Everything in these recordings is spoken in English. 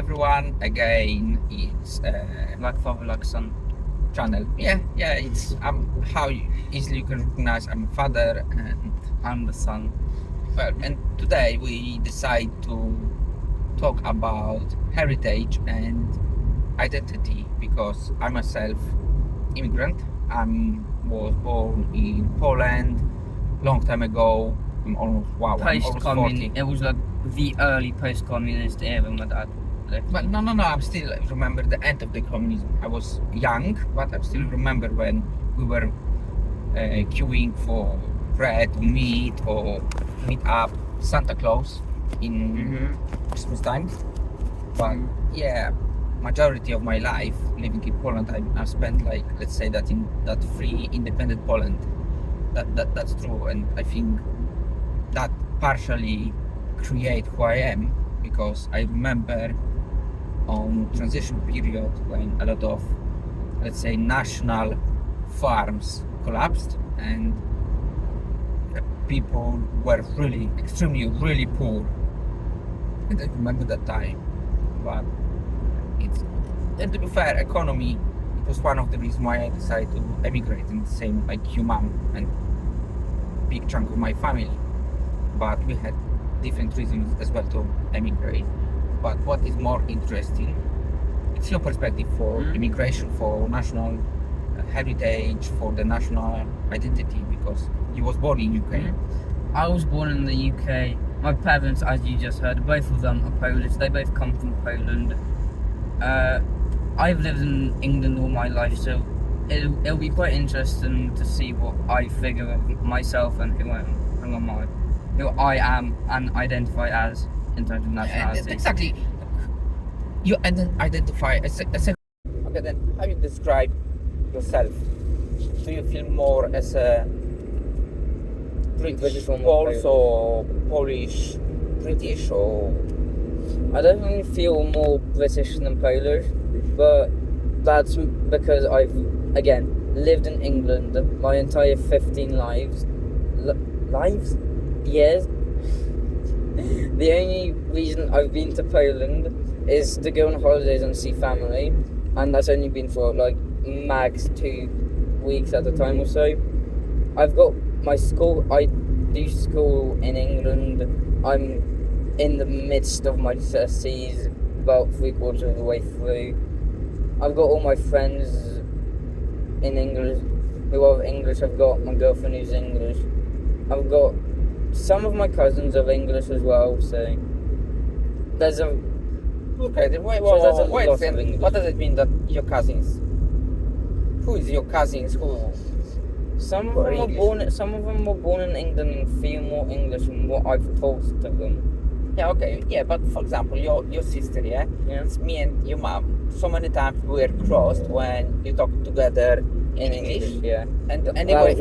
everyone. Again, it's Like father, like son. channel. Yeah, it's how easily you can recognize I'm a father, and I'm the son. well, and today we decide to talk about heritage and identity because I myself immigrant. I was born in Poland long time ago. I'm almost 40. Post-communist. It was like the early post-communist era. My dad lived. But no. I still remember the end of the communism. I was young, but I still remember when we were queuing for bread, meat, or meet up Santa Claus in Christmas time. But yeah, majority of my life living in Poland, I spent like, let's say that in that free, independent Poland. That's true, and I think that partially create who I am because I remember on transition period when a lot of, let's say, national farms collapsed and people were really extremely poor, and I remember that time. But and to be fair, economy, it was one of the reasons why I decided to emigrate, and the same like your mom and big chunk of my family. But we had different reasons as well to emigrate. But what is more interesting, it's your perspective for immigration, for national heritage, for the national identity, because you was born in UK. I was born in the UK. My parents, as you just heard, both of them are Polish. They both come from Poland. I've lived in England all my life, so it'll be quite interesting to see what I figure of myself and who I am and identify as in terms of nationality. Exactly. You identify as a okay, then how you describe yourself? Do you feel more as a British Poles or Polish British, or I definitely feel more British than Polish, but that's because I've, again, lived in England my entire 15 years. The only reason I've been to Poland is to go on holidays and see family, and that's only been for like max 2 weeks at a time or so. I've got my school, I do school in England. I'm in the midst of my GCSEs, about 3/4 of the way through. I've got all my friends in English who are English. I've got my girlfriend who's English. I've got some of my cousins are English as well, so there's a... Okay, then wait, English. what does it mean that your cousins? Who is your cousins? Who? Some of them were born in England and feel more English than what I've taught to them. Yeah, okay, yeah, but for example, your sister, yeah, it's me and your mom. So many times we were crossed when you talk together in English. Yeah. And anyway,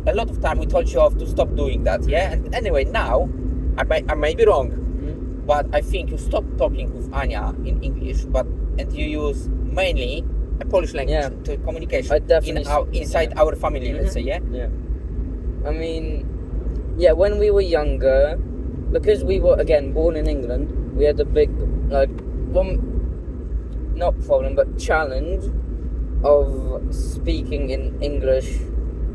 a lot of time we told you off to stop doing that, yeah. And anyway, now I may be wrong, but I think you stopped talking with Anya in English, and you use mainly a Polish language to communication inside our family, let's say, yeah. Yeah. I mean, yeah, when we were younger, because we were again born in England, we had a big not problem but challenge of speaking in English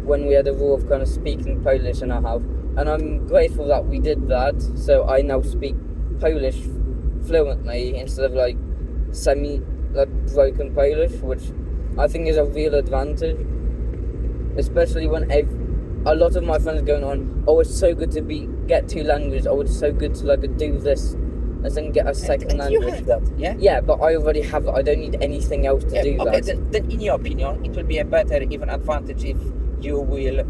when we had a rule of kind of speaking Polish in our house, and I'm grateful that we did that. So I now speak Polish fluently instead of like broken Polish, which I think is a real advantage, especially when a lot of my friends are going on, oh, it's so good to get 2 languages, oh, it's so good to do this and then get a second language. You have that, yeah? Yeah, but I already have that. I don't need anything else to do that. Okay, then in your opinion, it will be a better even advantage if you will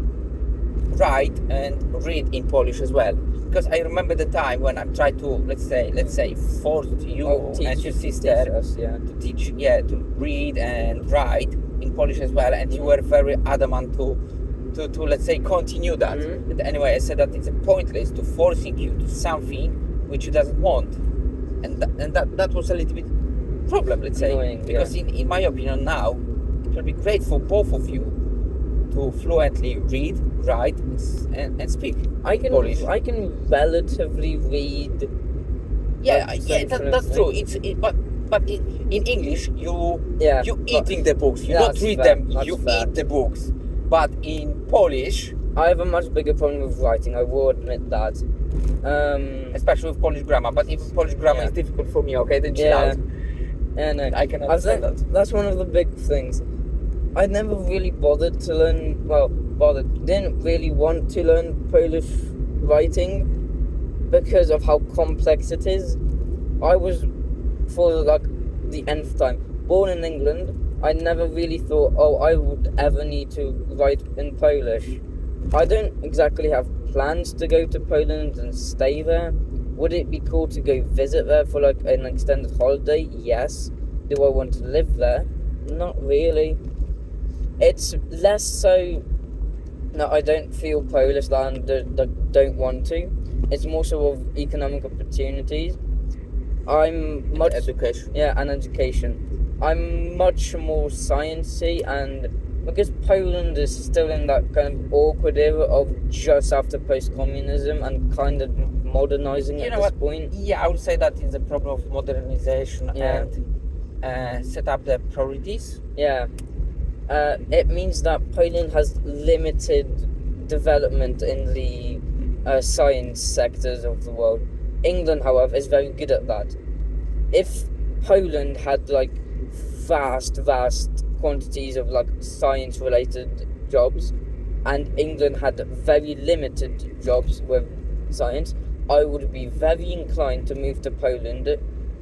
write and read in Polish as well. Because I remember the time when I tried to, let's say, force you and your sister to read and write in Polish as well, and you were very adamant to let's say continue that. But anyway, I said that it's pointless to forcing you to something which you doesn't want, and that was a little bit problem, let's say. Annoying, because in my opinion now it will be great for both of you to fluently read, write, and speak Polish. I can relatively read Yeah, Like, yeah, that's fluently. true. But in English Yeah, you but eating the books. You don't that's read fair, them. that's You fair. eat the books. But in Polish, I have a much bigger problem with writing. I will admit that. especially with Polish grammar, but even Polish grammar Yeah. is difficult for me. Okay, then chill Yeah. out. Yeah, no. I can I understand think that. that's one of the big things. I never really bothered to learn. Well, didn't really want to learn Polish writing because of how complex it is. I was, for like the nth time, born in England. I never really thought, oh, I would ever need to write in Polish. I don't exactly have plans to go to Poland and stay there. Would it be cool to go visit there for like an extended holiday? Yes. Do I want to live there? Not really. It's less so that I don't feel Polish that I don't want to. It's more so of economic opportunities. I'm much Education. Yeah, and education. I'm much more sciencey, and because Poland is still in that kind of awkward era of just after post-communism and kind of modernizing You at know this what? point. Yeah, I would say that is a problem of modernization Yeah. and set up the priorities. Yeah. It means that Poland has limited development in the science sectors of the world. England, however, is very good at that. If Poland had like vast quantities of like science related jobs and England had very limited jobs with science, I would be very inclined to move to Poland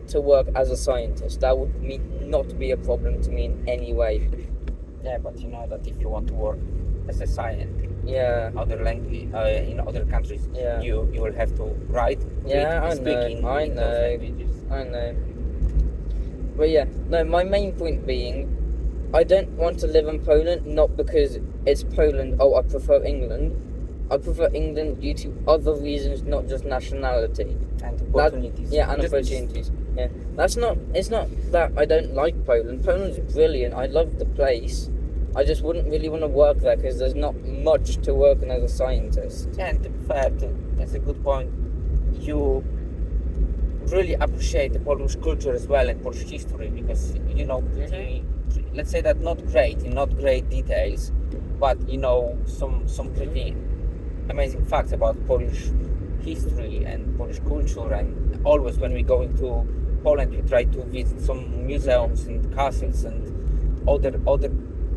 to work as a scientist. That would not be a problem to me in any way. Yeah, but you know that if you want to work as a scientist, Yeah. other language in other countries, Yeah. you will have to write, Yeah, read, I speak know, I in know. those languages. I know. But yeah, no, my main point being, I don't want to live in Poland, not because it's Poland, oh, I prefer England. I prefer England due to other reasons, not just nationality. And opportunities. And opportunities. Yeah. It's not that I don't like Poland. Poland's brilliant. I love the place. I just wouldn't really want to work there because there's not much to work in as a scientist. And to be fair, that's a good point. You really appreciate the Polish culture as well and Polish history because you know, let's say that not great in not great details, but you know some pretty amazing facts about Polish history and Polish culture. And always when we go into Poland, we try to visit some museums and castles and other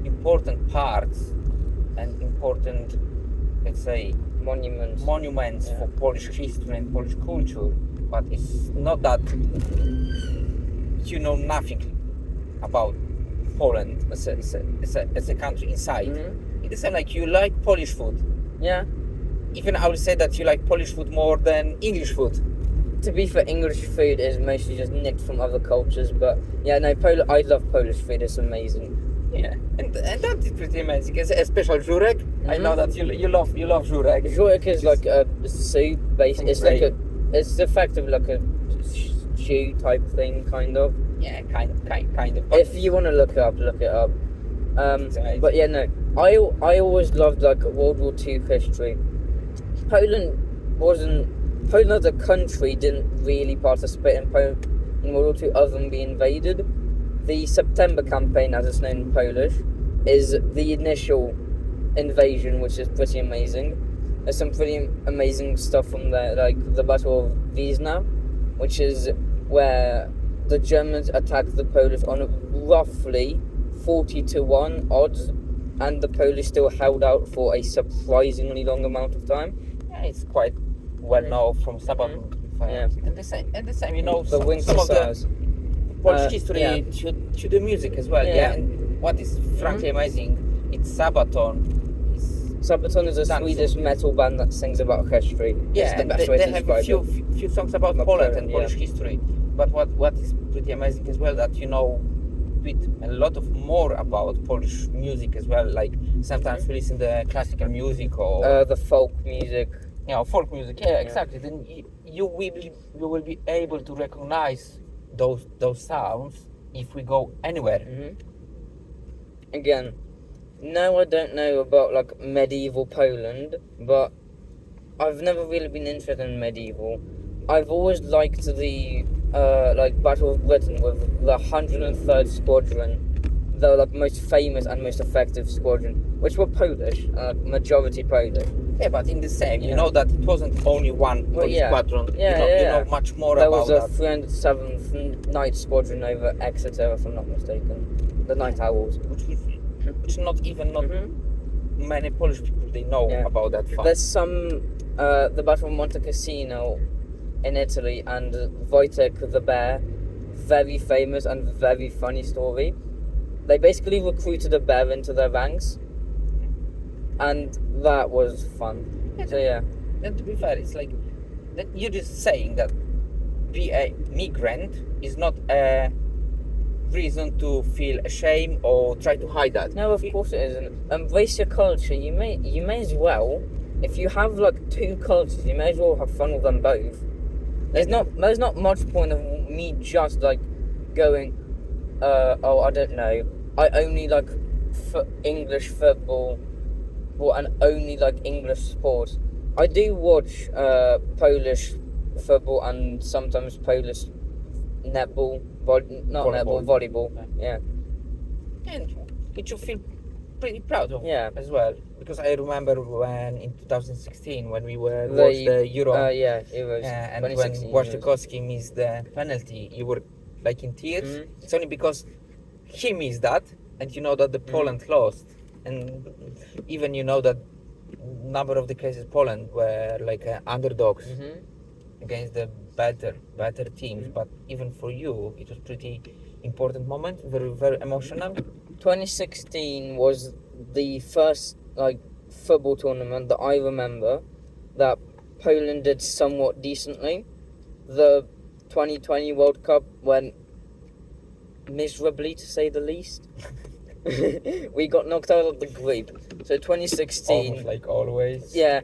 important parts and important, let's say, monuments for Polish history and Polish culture. But it's not that you know nothing about Poland as a country inside. It is like you like Polish food. Yeah. Even I would say that you like Polish food more than English food. To be fair, English food is mostly just nicked from other cultures, but yeah, no, I love Polish food. It's amazing. Yeah, and that is pretty amazing. Especially żurek. I know that you love żurek. Żurek is like a soup based. It's like it's effectively like a stew type thing, kind of. Yeah, kind of. If you want to look it up, look it up. But yeah, no, I always loved like World War II history. Poland as a country didn't really participate in World War II other than be invaded. The September campaign, as it's known in Polish, is the initial invasion, which is pretty amazing. There's some pretty amazing stuff from there, like the Battle of Wiesna, which is where the Germans attacked the Polish on roughly 40-1 odds, and the Polish still held out for a surprisingly long amount of time. Yeah, it's quite well known from Sabaton. Yeah. And the same, you know, The Winter some of Stars. the Polish history to the music as well. Yeah. And what is frankly amazing, it's Sabaton. Sabaton is a Swedish metal band that sings about history. Yeah, it's the best way they to have describe a few songs about Poland and Polish history. But what is pretty amazing as well, that you know a lot of more about Polish music as well. Like sometimes we listen to classical music or the folk music. You know, folk music. Yeah, exactly. Then you will be able to recognize those sounds if we go anywhere. Again, no, I don't know about like medieval Poland, but I've never really been interested in medieval. I've always liked the Battle of Britain with the 103rd Squadron, the most famous and most effective squadron, which were Polish, majority Polish. Yeah, but in the same, you Yeah. know that it wasn't only one Polish yeah. squadron. Yeah, you yeah. know much more There about was a that. 307th Night Squadron over Exeter, if I'm not mistaken. The Night Owls. Which not Mhm. many Polish people they know Yeah. about that fact. There's some, the Battle of Monte Cassino in Italy, and Wojtek the Bear, very famous and very funny story. They basically recruited a bear into their ranks, and that was fun. So yeah. And to be fair, it's like that you're just saying that be a migrant is not a reason to feel ashamed or try to hide that. No, of course it isn't. Embrace your culture. You may as well. If you have two cultures, you may as well have fun with them both. There's not much point of me just going, I don't know. I only like English football, and only English sports. I do watch Polish football and sometimes Polish netball, volleyball. Yeah. And which you feel pretty proud of Yeah. as well. Because I remember when in 2016 when we were watched the Euro Euros. and when 2016 Wojciechowski missed the penalty, you were in tears. Mhm. It's only because he missed that, and you know that the Poland lost, and even you know that number of the cases Poland were underdogs against the better teams. But even for you, it was pretty important moment, very very emotional. 2016 was the first football tournament that I remember that Poland did somewhat decently. The 2020 World Cup went miserably, to say the least. We got knocked out of the group. So 2016, Almost like always. yeah,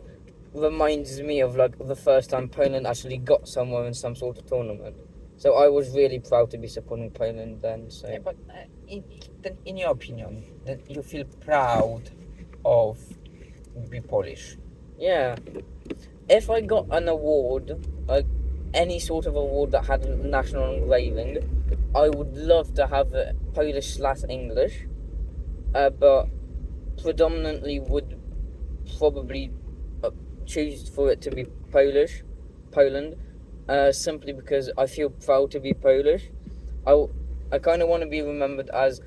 reminds me of the first time Poland actually got somewhere in some sort of tournament. So I was really proud to be supporting Poland then. So Yeah, but in your opinion, then you feel proud of being Polish. yeah, if I got an award, any sort of award that had a national engraving, I would love to have it Polish/English, but predominantly would probably choose for it to be Poland, simply because I feel proud to be Polish. I kind of want to be remembered as,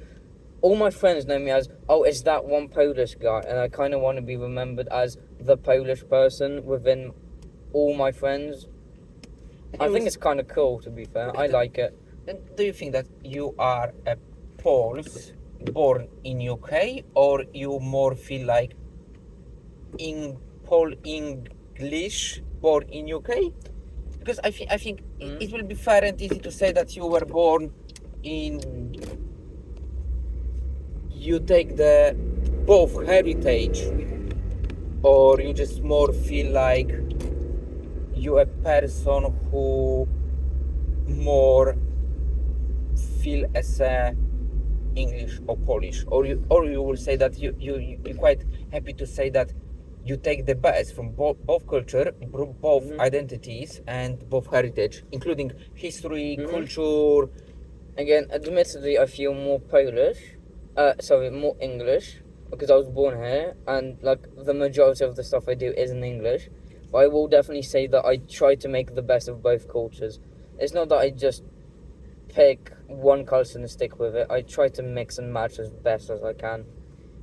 all my friends know me as, oh, it's that one Polish guy, and I kind of want to be remembered as the Polish person within all my friends. I think it's kind of cool, to be fair. I like it. Then do you think that you are a Pole born in UK, or you more feel like Pole English born in UK? Because I think it will be fair and easy to say that you were born in. You take the both heritage, or you just more feel like you a person who more feel as a English or Polish, or you will say that you're quite happy to say that you take the best from both culture, both identities and both heritage, including history, culture. Again, admittedly, I feel more more English, because I was born here, and the majority of the stuff I do is in English. But I will definitely say that I try to make the best of both cultures. It's not that I just pick one culture and stick with it. I try to mix and match as best as I can.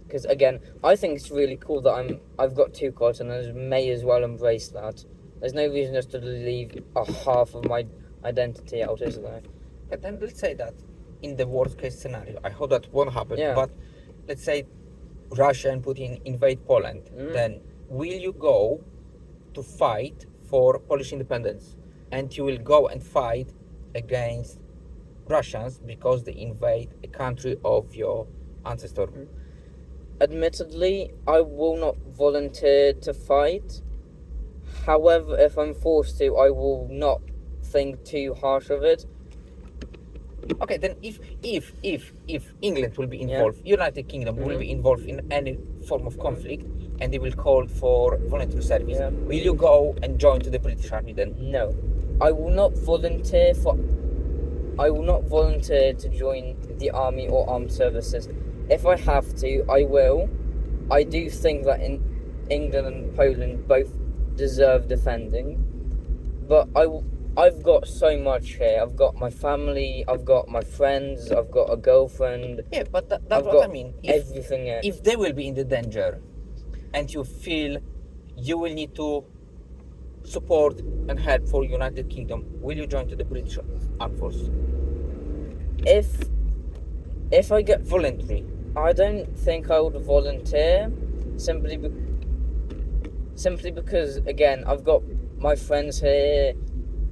Because again, I think it's really cool that I've got two cultures, and I may as well embrace that. There's no reason just to leave a half of my identity out, is there? But then let's say that in the worst case scenario, I hope that won't happen. Yeah. But let's say Russia and Putin invade Poland, then will you go to fight for Polish independence, and you will go and fight against Russians because they invade a country of your ancestor? Admittedly, I will not volunteer to fight. However, if I'm forced to, I will not think too harsh of it. Okay, then if England will be involved, United Kingdom will be involved in any form of conflict, and they will call for voluntary service, will you go and join to the British Army then? No. I will not volunteer to join the army or armed services. If I have to, I will. I do think that in England and Poland both deserve defending, but I've got so much here. I've got my family, I've got my friends, I've got a girlfriend. Yeah, but that's I've what I got mean. everything here. If they will be in the danger, and you feel you will need to support and help for United Kingdom, will you join to the British Armed Force? If I get Voluntary. I don't think I would volunteer simply because again I've got my friends here,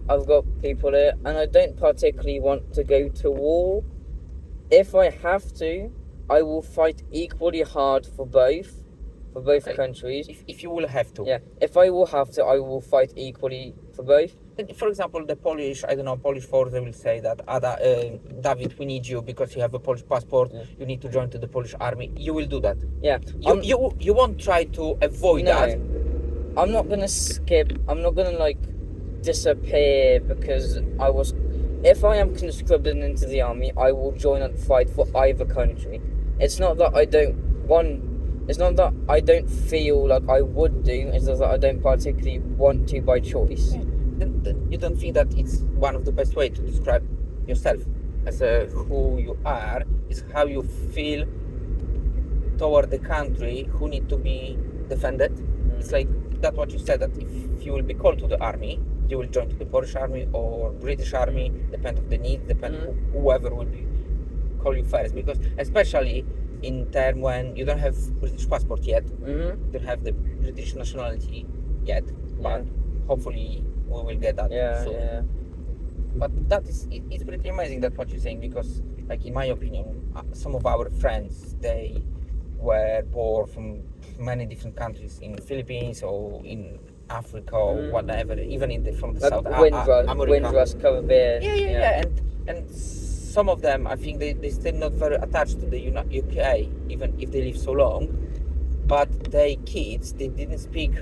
I've got people here, and I don't particularly want to go to war. If I have to, I will fight equally hard for both countries. If you will have to. Yeah, if I will have to, I will fight equally for both. For example, the Polish force, they will say that, David, we need you because you have a Polish passport, you need to join to the Polish army. You will do that. Yeah. You won't try to avoid that. I'm not gonna skip, I'm not gonna like disappear because if I am conscripted into the army, I will join and fight for either country. It's not that I don't feel like I would do, it's just that I don't particularly want to by choice. Yeah. Then you don't think that it's one of the best way to describe yourself as who you are, is how you feel toward the country who need to be defended. It's like that's what you said, that if you will be called to the army, you will join to the Polish army or British army, depend on the need, whoever will be call you first, because especially in term when you don't have British passport yet, you don't have the British nationality yet, but hopefully we will get that soon. Yeah. But it's pretty amazing that what you're saying, because like in my opinion, some of our friends, they were born from many different countries, in Philippines or in Africa or whatever, even from the like South America. Windrush, Caribbean. Yeah. And some of them, I think they still not very attached to the UK, even if they live so long. But their kids, they didn't speak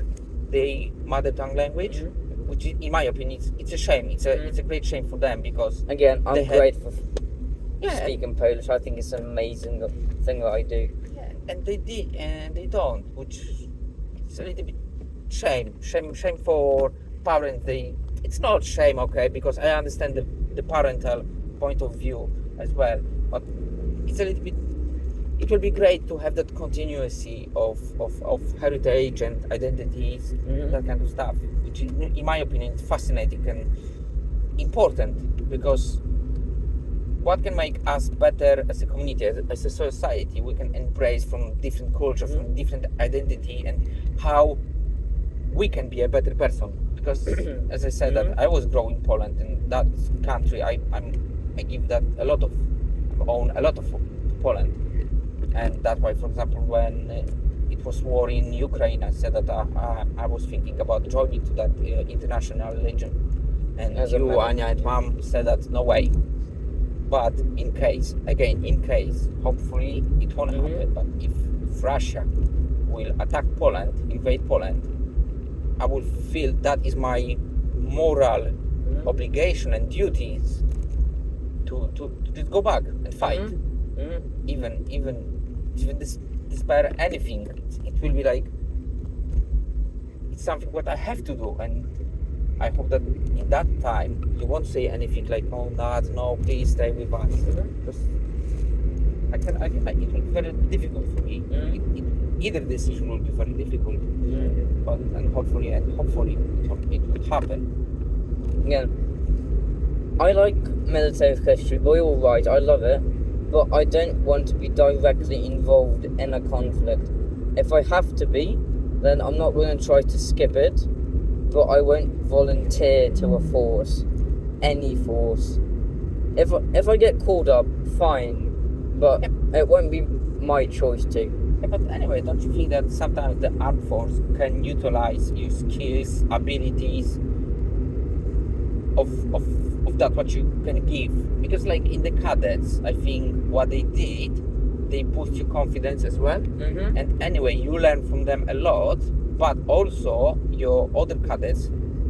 their mother tongue language, which in my opinion, it's a shame. It's a great shame for them, because again, I'm grateful for speaking Polish. I think it's an amazing thing that I do. Yeah, and they did, and they don't, which is a little bit shame for parents. It's not shame, okay, because I understand the parental point of view as well, but it's a little bit. It will be great to have that continuity of heritage and identities, that kind of stuff, which in my opinion is fascinating and important, because what can make us better as a community, as a society, we can embrace from different cultures, from different identity, and how we can be a better person. Because as I said, that I was growing in Poland, and that country, I give that a lot of Poland. And that's why, for example, when it was war in Ukraine, I said that I was thinking about joining to that international legion. And you, Anya, and Mom said that no way. But in case, hopefully it won't happen. But if Russia will attack Poland, invade Poland, I will feel that is my moral obligation and duties to just go back and fight. Even despair anything, it will be like it's something what I have to do, and I hope that in that time you won't say anything like, "Oh, Dad, no, please stay with us," because it will be very difficult for me. Either decision will be very difficult, but hopefully it will happen. Yeah, I like military history, but you're right, I love it. But I don't want to be directly involved in a conflict. If I have to be, then I'm not going to try to skip it, but I won't volunteer to a force, any force. If I get called up, fine, but it won't be my choice to. Yeah, but anyway, don't you think that sometimes the armed force can utilize your skills, abilities of that what you can give? Because like in the cadets, I think what they did, they boost your confidence as well. And anyway, you learn from them a lot, but also your other cadets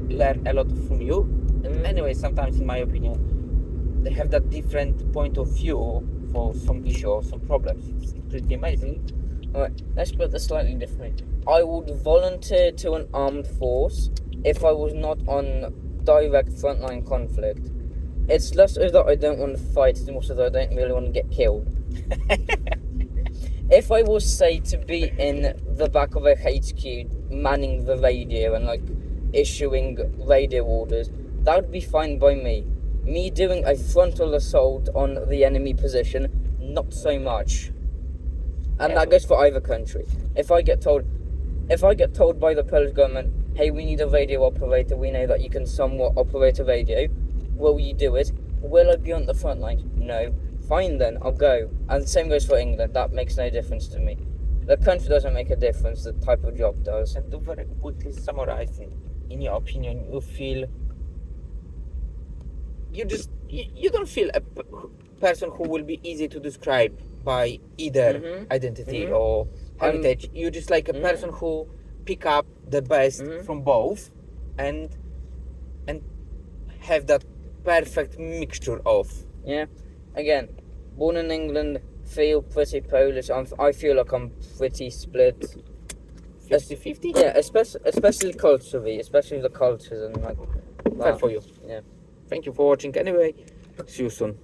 learn a lot from you. Anyway, sometimes, in my opinion, they have that different point of view for some issue or some problems. It's pretty amazing. Alright, let's put this slightly differently. I would volunteer to an armed force if I was not on direct frontline conflict. It's less so that I don't want to fight, it's more so that I don't really want to get killed. If I was, say, to be in the back of a HQ, manning the radio and like issuing radio orders, that would be fine by me. Me doing a frontal assault on the enemy position, not so much. And that goes for either country. If I get told by the Polish government, hey, we need a radio operator, we know that you can somewhat operate a radio, will you do it? Will I be on the front line? No. Fine then, I'll go. And the same goes for England, that makes no difference to me. The country doesn't make a difference, the type of job does. And to very quickly summarize, in your opinion, you feel you don't feel a person who will be easy to describe by either identity or heritage. You're just like a person who pick up the best from both and have that perfect mixture of. Yeah. Again, born in England, feel pretty Polish. I feel like I'm pretty split. 50-50? Yeah, especially culturally, especially the cultures and like. Fair for you. Yeah. Thank you for watching anyway. See you soon.